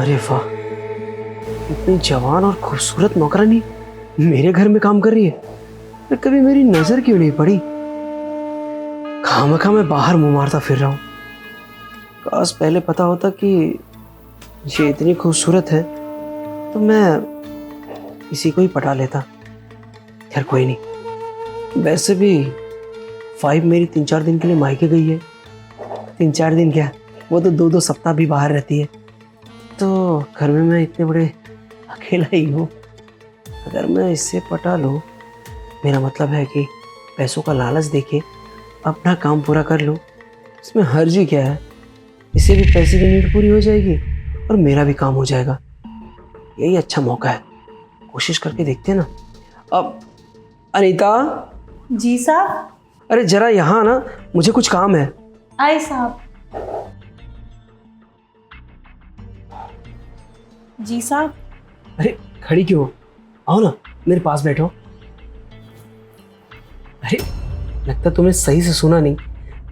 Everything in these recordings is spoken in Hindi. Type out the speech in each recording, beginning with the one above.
अरे वाह, इतनी जवान और खूबसूरत नौकरानी मेरे घर में काम कर रही है। पर कभी मेरी नजर क्यों नहीं पड़ी? खामखा मैं बाहर मुंह मारता फिर रहा हूँ। काश पहले पता होता कि ये इतनी खूबसूरत है तो मैं इसी को ही पटा लेता। खैर कोई नहीं। वैसे भी 5 मेरी 3-4 दिन के लिए मायके गई है। 3-4 दिन क्या, वो तो 2-2 सप्ताह भी बाहर रहती है। तो घर में मैं इतने बड़े अकेला ही हूँ। अगर मैं इससे पटा लूँ, मेरा मतलब है कि पैसों का लालच देके अपना काम पूरा कर लूँ, इसमें हर्ज ही क्या है। इससे भी पैसे की नीड पूरी हो जाएगी और मेरा भी काम हो जाएगा। यही अच्छा मौका है, कोशिश करके देखते हैं ना। अब अनीता। जी साहब। अरे जरा यहाँ आना, मुझे कुछ काम है। आए साहब। जी साहब। अरे खड़ी क्यों, आओ ना मेरे पास बैठो। अरे लगता तुमने सही से सुना नहीं,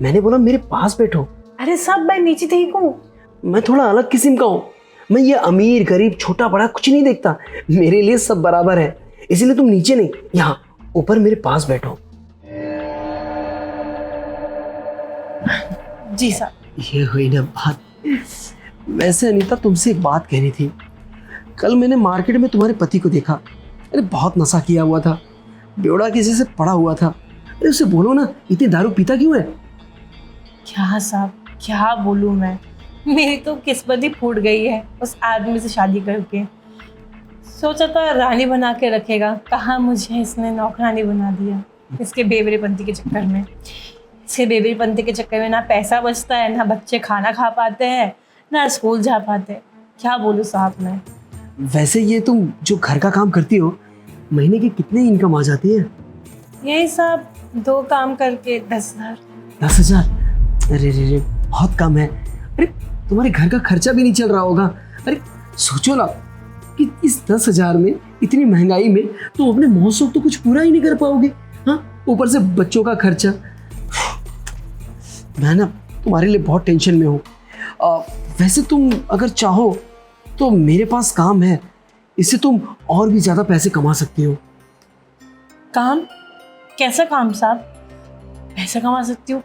मैंने बोला मेरे पास बैठो। अरे साहब मैं नीचे ठीक हूँ। मैं थोड़ा अलग किस्म का हूँ। मैं ये अमीर गरीब छोटा बड़ा कुछ नहीं देखता, मेरे लिए सब बराबर है। इसीलिए तुम नीचे नहीं, यहाँ ऊपर मेरे पास बैठो। जी साहब। ये हुई ना बात। वैसे अनीता तुमसे एक बात कहनी थी। कल मैंने मार्केट में तुम्हारे पति को देखा। अरे बहुत नशा किया हुआ था, बेवड़ा किसी से पड़ा हुआ था। अरे उसे बोलो ना, इतनी दारू पीता क्यों है? क्या साहब, क्या बोलूँ मैं। मेरी तो किस्मत ही फूट गई है उस आदमी से शादी करके। सोचा था रानी बना के रखेगा, कहाँ मुझे इसने नौकरानी बना दिया। इसके बेवरेपंती के चक्कर में, इसके बेवरेपंती के चक्कर में ना पैसा बचता है, ना बच्चे खाना खा पाते हैं, ना स्कूल जा पाते। क्या बोलूँ साहब मैं। वैसे ये तुम जो घर का काम करती हो, महीने की कितनी इनकम आ जाती है? यही साहब 2 काम करके 10,000। 10,000? अरे रे रे, बहुत कम है। अरे तुम्हारे घर का खर्चा भी नहीं चल रहा होगा। अरे सोचो ना कि इस 10,000 में, इतनी महंगाई में तुम अपने मौसम तो कुछ पूरा ही नहीं कर पाओगे। हाँ, ऊपर से बच्चों का खर्चा। मैं ना तुम्हारे लिए बहुत टेंशन में हूँ। वैसे तुम अगर चाहो तो मेरे पास काम है, इससे तुम और भी ज़्यादा पैसे कमा सकती हो। काम? कैसा काम साहब? पैसा कमा सकती हूँ?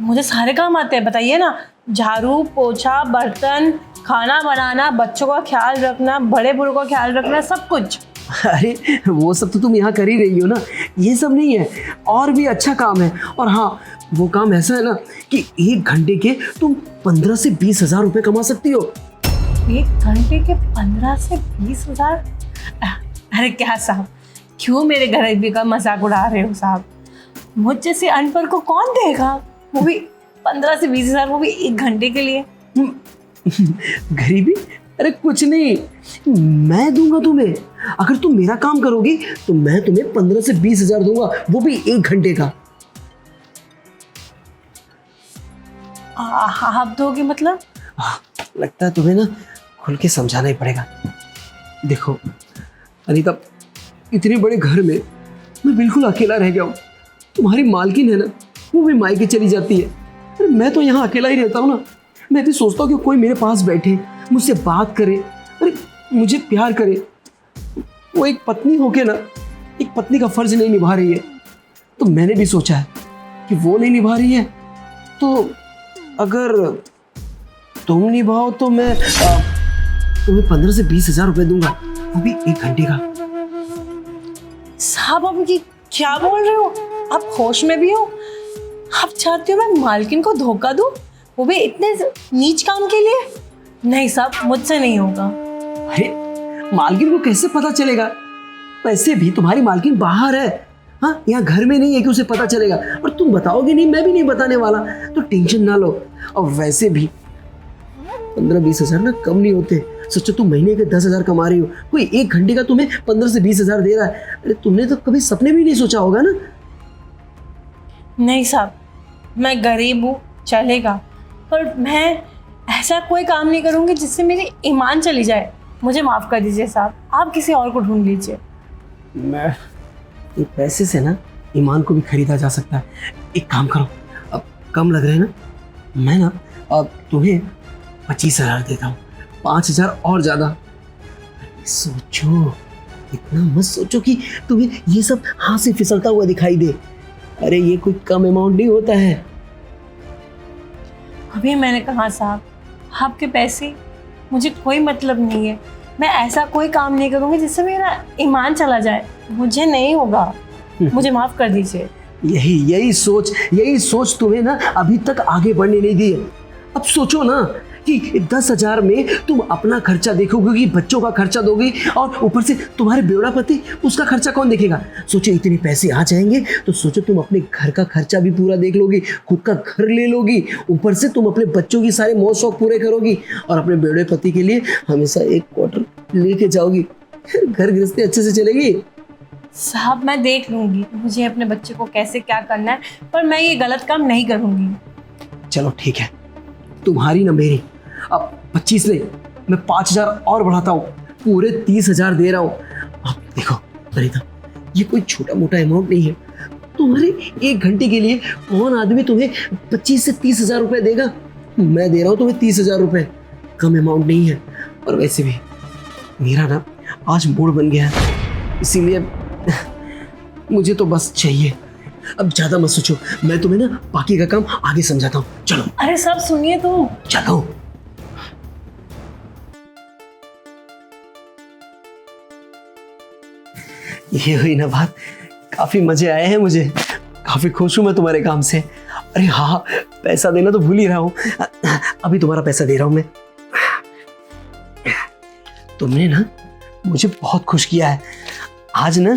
मुझे सारे काम आते हैं, बताइए ना। झाड़ू पोछा, बर्तन, खाना बनाना, बच्चों का ख्याल रखना, बड़े बूढ़ों का ख्याल रखना, सब कुछ। अरे वो सब तो तुम यहाँ कर ही रही हो ना, ये सब नहीं है, और भी अच्छा काम है। और हाँ, वो काम ऐसा है ना कि 1 घंटे के तुम 15 से 20 हजार रुपये कमा सकती हो। 1 घंटे के 15 से 20 हजार? अरे क्या साहब, क्यों मेरे गरीबी का मजाक उड़ा रहे हो साहब? मुझ जैसे अनपढ़ को कौन देगा, वो भी 15 से 20 हजार, वो भी 1 घंटे के लिए। गरीबी? अरे कुछ नहीं, मैं दूंगा तुम्हें। अगर तुम मेरा काम करोगी तो मैं तुम्हें 15 से 20 हजार दूंगा, वो भी 1 घंटे का। आप दोगे मतलब? लगता है तुम्हें ना खुल के समझाना ही पड़ेगा। देखो अनीता, इतने बड़े घर में मैं बिल्कुल अकेला रह गया हूँ। तुम्हारी मालकिन है ना, वो भी मायके चली जाती है। अरे मैं तो यहाँ अकेला ही रहता हूँ ना। मैं भी सोचता हूँ कि कोई मेरे पास बैठे, मुझसे बात करे, अरे मुझे प्यार करे। वो एक पत्नी होके ना एक पत्नी का फर्ज नहीं निभा रही है। तो मैंने भी सोचा है कि वो नहीं निभा रही है, तो अगर तुम निभाओ तो मैं तुम्हें 15 से 20 हजार रुपये दूंगा, वो भी 1 घंटे का। साहब आप ये क्या बोल रहे हो? आप होश में भी हो? आप चाहते हो मैं मालकिन को धोखा दूं, वो भी इतने नीच काम के लिए? नहीं साहब, मुझसे नहीं होगा। अरे मालकिन को कैसे पता चलेगा? वैसे भी तुम्हारी मालकिन बाहर है, हाँ, यहाँ घर में नहीं है कि उसे पता चलेगा। और तुम बताओगे नहीं, मैं भी नहीं बताने वाला, तो टेंशन ना लो। और वैसे भी 15-20 हजार ना कम नहीं होते। सोचो तुम महीने के 10,000 कमा रही हो, कोई 1 घंटे का तुम्हें 15 से 20 हजार दे रहा है। अरे तुमने तो कभी सपने भी नहीं सोचा होगा ना। नहीं साहब, मैं गरीब हूँ, चलेगा, पर मैं ऐसा कोई काम नहीं करूँगी जिससे मेरी ईमान चली जाए। मुझे माफ़ कर दीजिए साहब, आप किसी और को ढूंढ लीजिए। मैं ये पैसे से ना ईमान को भी खरीदा जा सकता है। एक काम करो, अब कम लग रहे हैं ना, मैं ना अब तुम्हें 25 हजार देता हूँ 5,000 और ज्यादा। सोचो, इतना मत सोचो कि तुम्हें ये सब हाथ से फिसलता हुआ दिखाई दे। अरे ये कोई कम अमाउंट नहीं होता है। अभी मैंने कहा साहब, आपके पैसे मुझे कोई मतलब नहीं है। मैं ऐसा कोई काम नहीं करूँगी जिससे मेरा ईमान चला जाए। मुझे नहीं होगा, मुझे माफ़ कर दीजिए। यही सोच तुम्हें ना अभी तक आगे बढ़ने नहीं दी है। अब सोचो ना कि 10,000 में तुम अपना खर्चा देखोगे, बच्चों का खर्चा दोगी, और ऊपर से तुम्हारे बेवड़ा पति, उसका खर्चा कौन देखेगा? सोचो इतने पैसे आ जाएंगे तो सोचो तुम अपने घर का खर्चा भी पूरा देख लोगी, खुद का घर ले लोगी, ऊपर से तुम अपने बच्चों की सारे मौज शौक पूरे करोगी, और अपने बेवड़े पति के लिए हमेशा एक क्वार्टर लेके जाओगी। घर गृहस्थी अच्छे से चलेगी। साहब मैं देख लूँगी मुझे अपने बच्चे को कैसे क्या करना है, पर मैं ये गलत काम नहीं करूँगी। चलो ठीक है, तुम्हारी ना मेरी। अब 25 नहीं, मैं 5,000 और बढ़ाता हूँ, पूरे 30,000 दे रहा हूँ। अब देखो अनीता, ये कोई छोटा मोटा अमाउंट नहीं है। तुम्हारे 1 घंटे के लिए कौन आदमी तुम्हें 25 से 30,000 रुपए देगा? मैं दे रहा हूँ तुम्हें 30,000 रुपए, कम अमाउंट नहीं है। और वैसे भी मेरा ना आज मूड बन गया है, इसीलिए मुझे तो बस चाहिए। अब ज्यादा मत सोचो, मैं तुम्हें ना बाकी का काम आगे समझाता हूँ। चलो। अरे साहब सुनिए तो। चलो। ये हुई ना बात, काफी मजे आए हैं मुझे, काफी खुश हूं मैं तुम्हारे काम से। अरे हाँ, पैसा देना तो भूल ही रहा हूँ, अभी तुम्हारा पैसा दे रहा हूं मैं। तुमने ना मुझे बहुत खुश किया है आज ना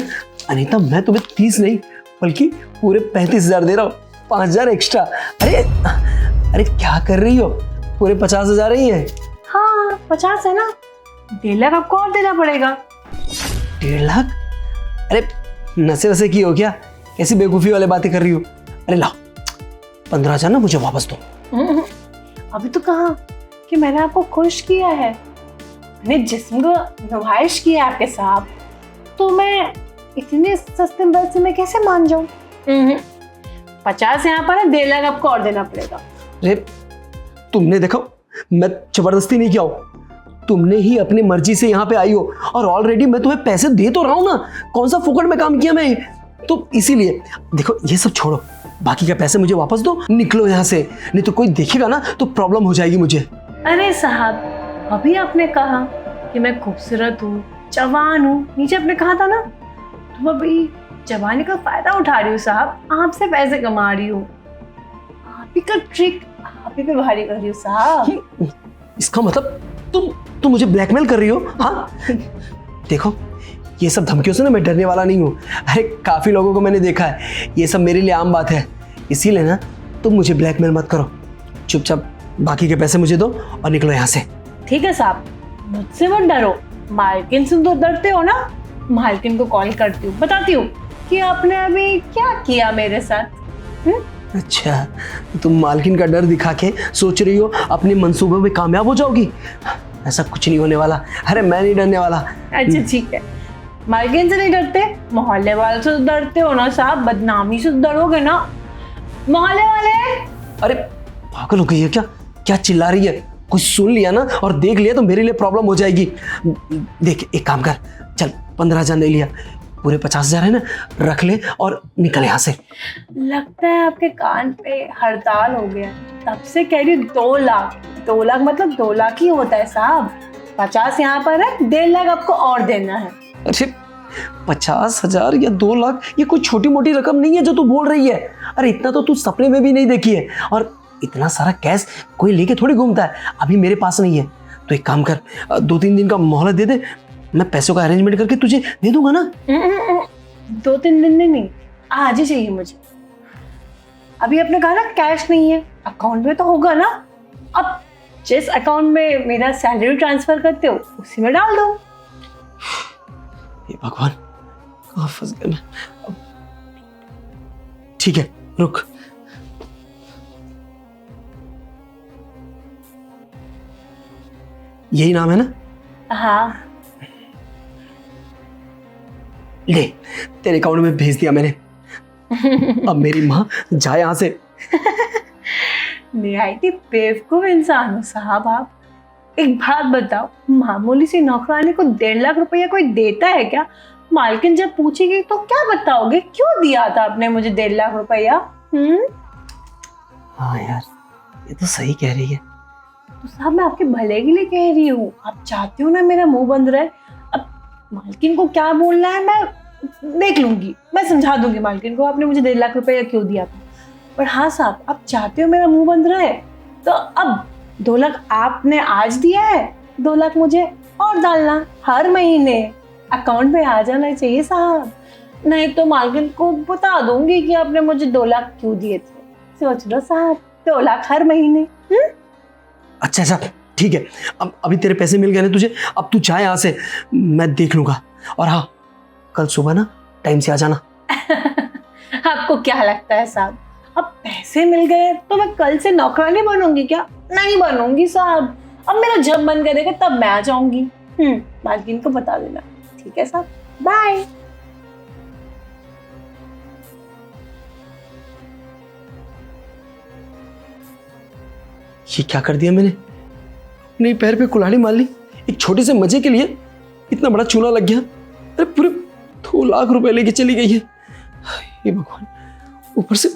अनीता। मैं तुम्हें 30 नहीं बल्कि पूरे 35,000 दे रहा हूँ, 5,000 एक्स्ट्रा। अरे क्या कर रही हो? पूरे 50,000 ही है। हाँ 50 है ना, 1.5 लाख आपको और देना पड़ेगा। 1.5 लाख? अरे नशे वसे की हो क्या? कैसी बेवकूफ़ी वाली बातें कर रही हो? अरे लाओ 15,000 ना मुझे वापस दो। अभी तो कहा कि मैंने आपको खुश किया है, मैंने जिस्म को नुमाइश की है आपके साथ, तो मैं इतने सस्ते पैसे में कैसे मान जाऊं? 50 यहाँ पर है, 1.5 लाख आपको और देना पड़ेगा। अरे तुमने देखो, मैं जबरदस्ती नहीं किया हूं, तुमने ही अपनी मर्जी से यहाँ पे आई हो, और ऑलरेडी मैं तुम्हें पैसे दे तो रहा हूं ना, कौन सा फुकट में काम किया मैं? तो इसीलिए देखो, ये सब छोड़ो, बाकी के पैसे मुझे वापस दो, निकलो यहाँ से, नहीं तो कोई देखेगा ना तो प्रॉब्लम हो जाएगी मुझे। अरे साहब, अभी आपने कहा कि मैं खूबसूरत हूँ, जवान हूँ, नीचे आपने कहा था ना, तुम अभी जवानी का फायदा उठा रही हो साहब, आपसे पैसे कमा रही हो, आप ही का ट्रिक आप ही पे भारी कर रही हो साहब। इसका मतलब तुम मुझे ब्लैकमेल कर रही हो? हाँ देखो, ये सब धमकियों से ना मैं डरने वाला नहीं हूँ। अरे काफी लोगों को मैंने देखा है, ये सब मेरे लिए आम बात है, इसीलिए ना तुम मुझे ब्लैकमेल मत करो, चुपचाप बाकी के पैसे मुझे दो और निकलो यहाँ से। ठीक है साहब, मुझसे मत डरो, मालकिन से तो डरते हो ना, मालकिन को कॉल करती हूँ, बताती हूँ कि आपने अभी क्या किया मेरे साथ। अच्छा, तुम मालकिन का डर दिखा के सोच रही हो अपने मंसूबों में कामयाब हो जाओगी? ऐसा कुछ नहीं होने वाला। अरे मैं नहीं डरने वाला। अच्छा ठीक है, मालकिन से नहीं डरते, मोहल्ले वालों से तो डरते हो ना साहब, बदनामी से तो डरोगे ना मोहल्ले वाले। अरे पागल हो गई है क्या? क्या चिल्ला रही है? कुछ सुन लिया ना और देख लिया तो मेरे लिए प्रॉब्लम हो जाएगी। देख एक काम कर, चल 15,000 ले लिया, पूरे 50,000 है ना, रख ले और निकल यहाँ से। लगता है आपके कान पे हड़ताल हो गया, तब से कह रही 2 लाख। 2 लाख मतलब 2 लाख ही होता है साहब, 50 यहाँ पर है, 1.5 लाख आपको और देना है। अरे 50,000 या 2 लाख ये कोई छोटी मोटी रकम नहीं है जो तू बोल रही है। अरे इतना तो तू सपने में भी नहीं देखी है, और इतना सारा कैश कोई लेके थोड़ी घूमता है, अभी मेरे पास नहीं है। तो एक काम कर, 2-3 दिन का मोहलत दे दे, मैं पैसों का अरेंजमेंट करके तुझे दे दूंगा ना। 2-3 दिन नहीं, आज ही चाहिए मुझे। अभी आपने कहा ना कैश नहीं है, अकाउंट में तो होगा ना, अब जिस अकाउंट में मेरा सैलरी ट्रांसफर करते हो उसी में डाल दो। हे भगवान, कहाँ फंस गया मैं। ठीक है रुक, यही नाम है ना? हाँ ले, तेरे अकाउंट में भेज दिया मैंने। अब मेरी माँ जाए यहाँ से। निहायती बेवकूफ इंसान हो साहब आप, एक बात बताओ, मामूली सी नौकरानी को 1.5 लाख रुपया कोई देता है क्या? मालकिन जब पूछेगी तो क्या बताओगे, क्यों दिया था आपने मुझे 1.5 लाख रुपया? हाँ यार, ये तो सही कह रही है। तो साहब मैं आपके भले के लिए कह रही हूँ, आप चाहते हो ना मेरा मुंह बंद रहे। अब मालकिन को क्या बोलना है मैं देख लूंगी, मैं समझा दूंगी मालकिन को आपने मुझे 1.5 लाख रुपया क्यों दिया था। पर हाँ साहब, आप चाहते हो मेरा मुंह बंद रहे, तो अब 2 लाख आपने आज दिया है, 2 लाख मुझे और डालना हर महीने अकाउंट में आ जाना चाहिए साहब। नहीं तो मालकिन को बता दूंगी कि आपने मुझे 2 लाख क्यों दिए थे। सोच लो साहब, 2 लाख हर महीने। अच्छा अच्छा ठीक है, अब अभी तेरे पैसे मिल गए ना तुझे, अब तू चाहे यहाँ से, मैं देख लूंगा। और हाँ, कल सुबह ना टाइम से आ जाना। आपको क्या लगता है साहब, अब पैसे मिल गए तो मैं कल से नौकरानी बनूंगी क्या? नहीं बनूंगी साहब। अब मेरा जब मन करेगा तब मैं आ जाऊंगी। मालकिन को बता देना, ठीक है साहब? बाय। ये क्या कर दिया मैंने, अपने पैर पे कुल्हाड़ी मार ली एक छोटे से मजे के लिए, इतना बड़ा चूना लग गया। अरे पूरे 2 लाख रुपए लेके चली गई है। ये भगवान, ऊपर से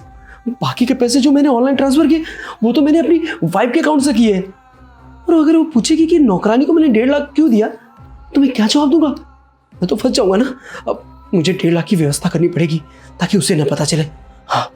बाकी के पैसे जो मैंने ऑनलाइन ट्रांसफर किए वो तो मैंने अपनी वाइफ के अकाउंट से किए हैं। और अगर वो पूछेगी कि नौकरानी को मैंने 1.5 लाख क्यों दिया, तो मैं क्या जवाब दूंगा? मैं तो फंस जाऊंगा ना। अब मुझे 1.5 लाख की व्यवस्था करनी पड़ेगी ताकि उसे ना पता चले। हाँ,